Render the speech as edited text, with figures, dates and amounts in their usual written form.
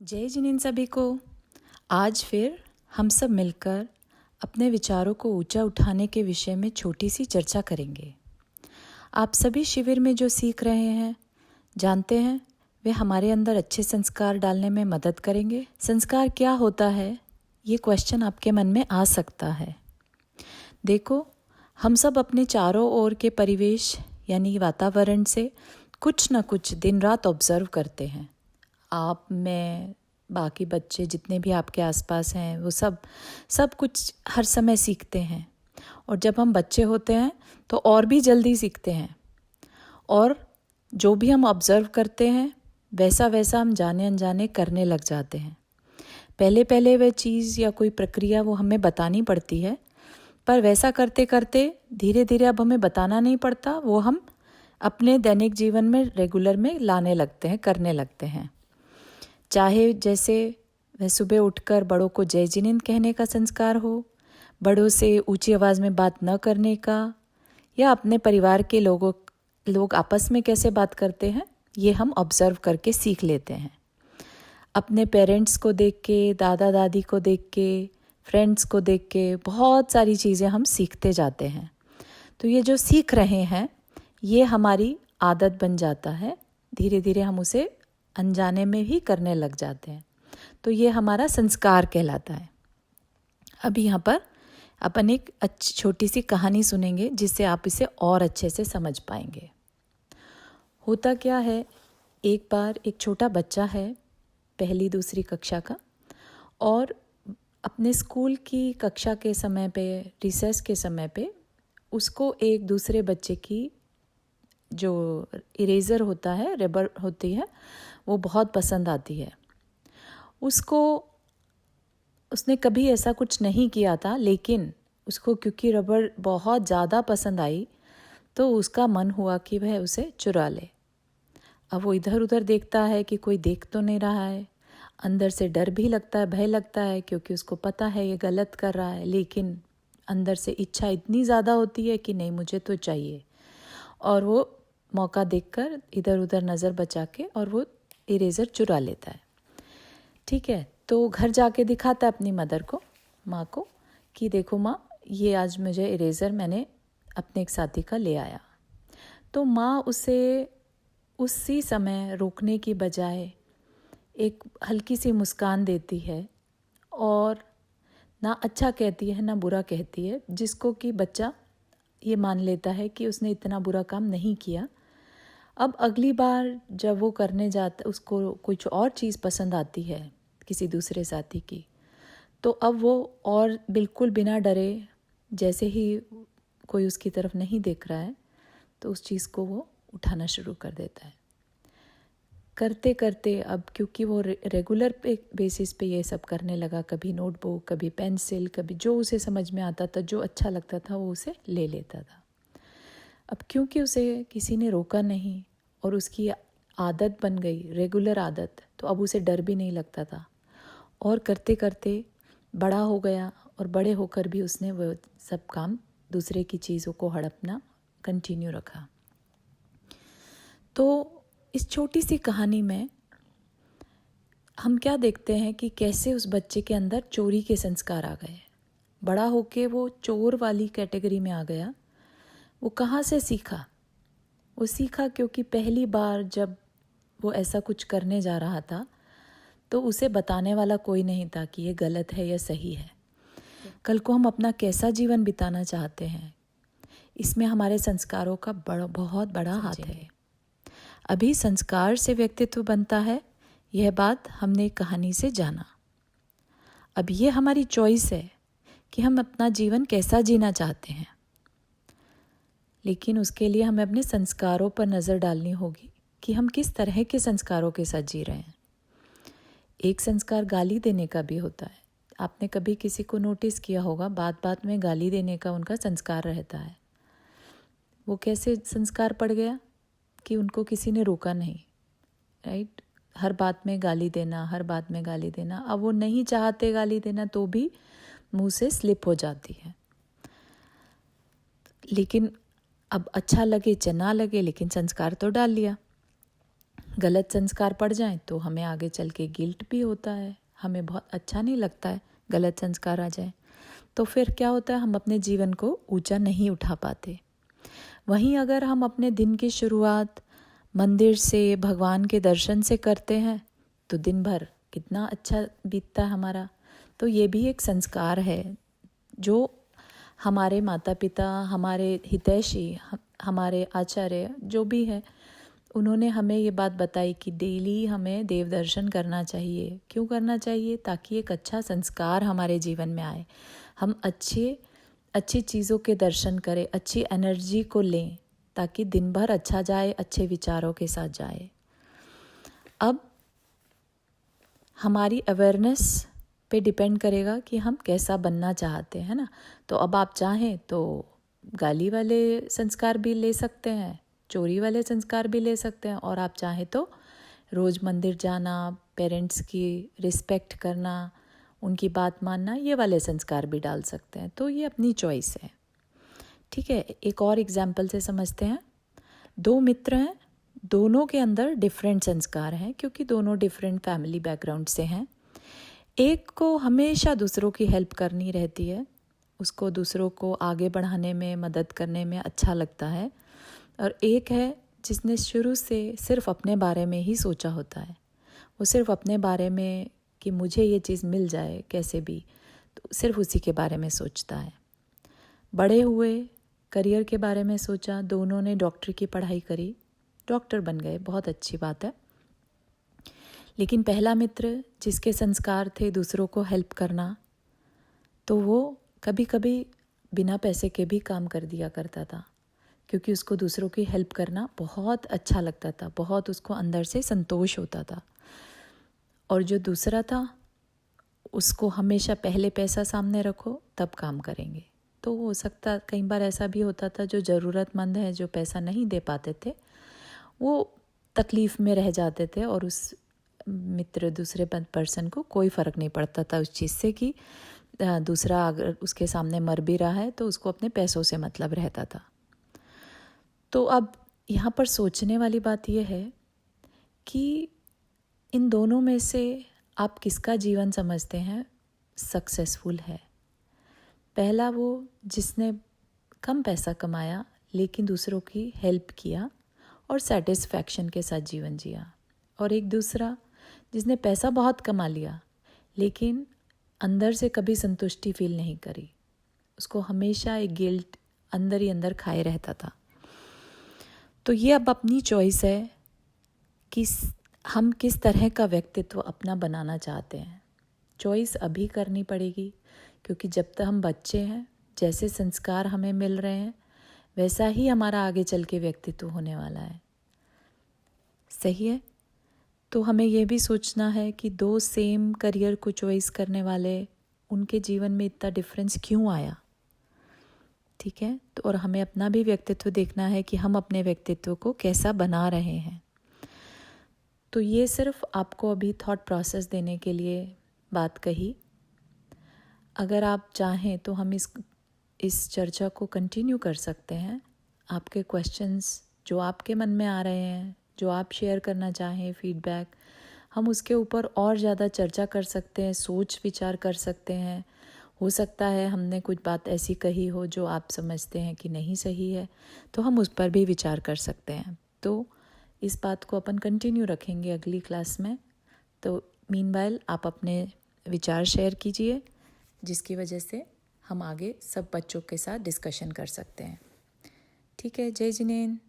जय जिनेन सभी को। आज फिर हम सब मिलकर अपने विचारों को ऊंचा उठाने के विषय में छोटी सी चर्चा करेंगे। आप सभी शिविर में जो सीख रहे हैं, जानते हैं वे हमारे अंदर अच्छे संस्कार डालने में मदद करेंगे। संस्कार क्या होता है, ये क्वेश्चन आपके मन में आ सकता है। देखो, हम सब अपने चारों ओर के परिवेश यानी वातावरण से कुछ न कुछ दिन रात ऑब्जर्व करते हैं। आप, मैं, बाकी बच्चे जितने भी आपके आसपास हैं, वो सब कुछ हर समय सीखते हैं। और जब हम बच्चे होते हैं तो और भी जल्दी सीखते हैं, और जो भी हम ऑब्जर्व करते हैं वैसा वैसा हम जाने अनजाने करने लग जाते हैं। पहले पहले वह चीज़ या कोई प्रक्रिया वो हमें बतानी पड़ती है, पर वैसा करते करते धीरे धीरे अब हमें बताना नहीं पड़ता, वो हम अपने दैनिक जीवन में रेगुलर में लाने लगते हैं, करने लगते हैं। चाहे जैसे वह सुबह उठकर बड़ों को जय जिनेंद कहने का संस्कार हो, बड़ों से ऊंची आवाज़ में बात न करने का, या अपने परिवार के लोग आपस में कैसे बात करते हैं, ये हम ऑब्जर्व करके सीख लेते हैं। अपने पेरेंट्स को देख के, दादा दादी को देख के, फ्रेंड्स को देख के बहुत सारी चीज़ें हम सीखते जाते हैं। तो ये जो सीख रहे हैं ये हमारी आदत बन जाता है, धीरे धीरे हम उसे अनजाने में ही करने लग जाते हैं। तो ये हमारा संस्कार कहलाता है। अभी यहाँ पर अपन एक अच्छी छोटी सी कहानी सुनेंगे जिससे आप इसे और अच्छे से समझ पाएंगे। होता क्या है, एक बार एक छोटा बच्चा है, पहली दूसरी कक्षा का, और अपने स्कूल की कक्षा के समय पे, रिसेस के समय पे, उसको एक दूसरे बच्चे की जो इरेज़र होता है, रबर होती है, वो बहुत पसंद आती है उसको। उसने कभी ऐसा कुछ नहीं किया था, लेकिन उसको क्योंकि रबर बहुत ज़्यादा पसंद आई तो उसका मन हुआ कि वह उसे चुरा ले। अब वो इधर उधर देखता है कि कोई देख तो नहीं रहा है, अंदर से डर भी लगता है, भय लगता है, क्योंकि उसको पता है ये गलत कर रहा है, लेकिन अंदर से इच्छा इतनी ज़्यादा होती है कि नहीं, मुझे तो चाहिए। और वो मौका देखकर इधर उधर नज़र बचा के और वो इरेज़र चुरा लेता है। ठीक है, तो घर जाके दिखाता है अपनी मदर को, माँ को, कि देखो माँ, ये आज मुझे इरेज़र मैंने अपने एक साथी का ले आया। तो माँ उसे उसी समय रोकने की बजाय एक हल्की सी मुस्कान देती है, और ना अच्छा कहती है ना बुरा कहती है, जिसको कि बच्चा ये मान लेता है कि उसने इतना बुरा काम नहीं किया। अब अगली बार जब वो करने जाता, उसको कुछ और चीज़ पसंद आती है किसी दूसरे साथी की, तो अब वो और बिल्कुल बिना डरे, जैसे ही कोई उसकी तरफ नहीं देख रहा है, तो उस चीज़ को वो उठाना शुरू कर देता है। करते करते अब क्योंकि वो रेगुलर बेसिस पे ये सब करने लगा, कभी नोटबुक, कभी पेंसिल, कभी जो उसे समझ में आता था, जो अच्छा लगता था वो उसे ले लेता था। अब क्योंकि उसे किसी ने रोका नहीं और उसकी आदत बन गई, रेगुलर आदत, तो अब उसे डर भी नहीं लगता था, और करते करते बड़ा हो गया, और बड़े होकर भी उसने वो सब काम, दूसरे की चीज़ों को हड़पना कंटिन्यू रखा। तो इस छोटी सी कहानी में हम क्या देखते हैं कि कैसे उस बच्चे के अंदर चोरी के संस्कार आ गए। बड़ा होके वो चोर वाली कैटेगरी में आ गया। वो कहाँ से सीखा? वो सीखा क्योंकि पहली बार जब वो ऐसा कुछ करने जा रहा था तो उसे बताने वाला कोई नहीं था कि ये गलत है या सही है। कल को हम अपना कैसा जीवन बिताना चाहते हैं, इसमें हमारे संस्कारों का बहुत बड़ा हाथ है। अभी संस्कार से व्यक्तित्व बनता है, यह बात हमने कहानी से जाना। अब ये हमारी चॉइस है कि हम अपना जीवन कैसा जीना चाहते हैं, लेकिन उसके लिए हमें अपने संस्कारों पर नज़र डालनी होगी कि हम किस तरह के संस्कारों के साथ जी रहे हैं। एक संस्कार गाली देने का भी होता है। आपने कभी किसी को नोटिस किया होगा, बात बात में गाली देने का उनका संस्कार रहता है। वो कैसे संस्कार पड़ गया कि उनको किसी ने रोका नहीं, राइट? हर बात में गाली देना, हर बात में गाली देना। अब वो नहीं चाहते गाली देना तो भी मुंह से स्लिप हो जाती है। लेकिन अब अच्छा लगे चाहे ना लगे, लेकिन संस्कार तो डाल लिया। गलत संस्कार पड़ जाएं तो हमें आगे चल के गिल्ट भी होता है, हमें बहुत अच्छा नहीं लगता है गलत संस्कार आ जाए। तो फिर क्या होता है, हम अपने जीवन को ऊंचा नहीं उठा पाते। वहीं अगर हम अपने दिन की शुरुआत मंदिर से, भगवान के दर्शन से करते हैं तो दिन भर कितना अच्छा बीतता है हमारा। तो ये भी एक संस्कार है जो हमारे माता पिता, हमारे हितैषी, हमारे आचार्य जो भी है, उन्होंने हमें ये बात बताई कि डेली हमें देव दर्शन करना चाहिए। क्यों करना चाहिए? ताकि एक अच्छा संस्कार हमारे जीवन में आए, हम अच्छी चीज़ों के दर्शन करें, अच्छी एनर्जी को लें, ताकि दिन भर अच्छा जाए, अच्छे विचारों के साथ जाए। अब हमारी अवेयरनेस पे डिपेंड करेगा कि हम कैसा बनना चाहते हैं ना। तो अब आप चाहें तो गाली वाले संस्कार भी ले सकते हैं, चोरी वाले संस्कार भी ले सकते हैं, और आप चाहें तो रोज़ मंदिर जाना, पेरेंट्स की रिस्पेक्ट करना, उनकी बात मानना, ये वाले संस्कार भी डाल सकते हैं। तो ये अपनी चॉइस है। ठीक है, एक और एग्जाम्पल से समझते हैं। दो मित्र हैं, दोनों के अंदर डिफरेंट संस्कार हैं क्योंकि दोनों डिफरेंट फैमिली बैकग्राउंड से हैं। एक को हमेशा दूसरों की हेल्प करनी रहती है, उसको दूसरों को आगे बढ़ाने में, मदद करने में अच्छा लगता है। और एक है जिसने शुरू से सिर्फ अपने बारे में ही सोचा होता है, वो सिर्फ अपने बारे में कि मुझे ये चीज़ मिल जाए कैसे भी, तो सिर्फ उसी के बारे में सोचता है। बड़े हुए, करियर के बारे में सोचा, दोनों ने डॉक्टर की पढ़ाई करी, डॉक्टर बन गए, बहुत अच्छी बात है। लेकिन पहला मित्र जिसके संस्कार थे दूसरों को हेल्प करना, तो वो कभी कभी बिना पैसे के भी काम कर दिया करता था क्योंकि उसको दूसरों की हेल्प करना बहुत अच्छा लगता था, बहुत उसको अंदर से संतोष होता था। और जो दूसरा था उसको हमेशा पहले पैसा सामने रखो तब काम करेंगे। तो हो सकता कई बार ऐसा भी होता था, जो ज़रूरतमंद है, जो पैसा नहीं दे पाते थे, वो तकलीफ़ में रह जाते थे और उस मित्र, दूसरे पर्सन को कोई फ़र्क नहीं पड़ता था उस चीज़ से कि दूसरा अगर उसके सामने मर भी रहा है तो उसको अपने पैसों से मतलब रहता था। तो अब यहाँ पर सोचने वाली बात यह है कि इन दोनों में से आप किसका जीवन समझते हैं सक्सेसफुल है? पहला वो जिसने कम पैसा कमाया लेकिन दूसरों की हेल्प किया और सेटिस्फैक्शन के साथ जीवन जिया, और एक दूसरा जिसने पैसा बहुत कमा लिया लेकिन अंदर से कभी संतुष्टि फील नहीं करी, उसको हमेशा एक गिल्ट अंदर ही अंदर खाए रहता था। तो ये अब अपनी चॉइस है कि हम किस तरह का व्यक्तित्व अपना बनाना चाहते हैं। चॉइस अभी करनी पड़ेगी क्योंकि जब तक हम बच्चे हैं, जैसे संस्कार हमें मिल रहे हैं वैसा ही हमारा आगे चल के व्यक्तित्व होने वाला है। सही है? तो हमें यह भी सोचना है कि दो सेम करियर को चॉइस करने वाले, उनके जीवन में इतना डिफरेंस क्यों आया। ठीक है, तो और हमें अपना भी व्यक्तित्व देखना है कि हम अपने व्यक्तित्व को कैसा बना रहे हैं। तो ये सिर्फ आपको अभी थॉट प्रोसेस देने के लिए बात कही। अगर आप चाहें तो हम इस चर्चा को कंटिन्यू कर सकते हैं। आपके क्वेश्चंस जो आपके मन में आ रहे हैं, जो आप शेयर करना चाहें, फीडबैक, हम उसके ऊपर और ज़्यादा चर्चा कर सकते हैं, सोच विचार कर सकते हैं। हो सकता है हमने कुछ बात ऐसी कही हो जो आप समझते हैं कि नहीं सही है, तो हम उस पर भी विचार कर सकते हैं। तो इस बात को अपन कंटिन्यू रखेंगे अगली क्लास में। तो मीनवाइल आप अपने विचार शेयर कीजिए, जिसकी वजह से हम आगे सब बच्चों के साथ डिस्कशन कर सकते हैं। ठीक है, जय जिनेंद्र।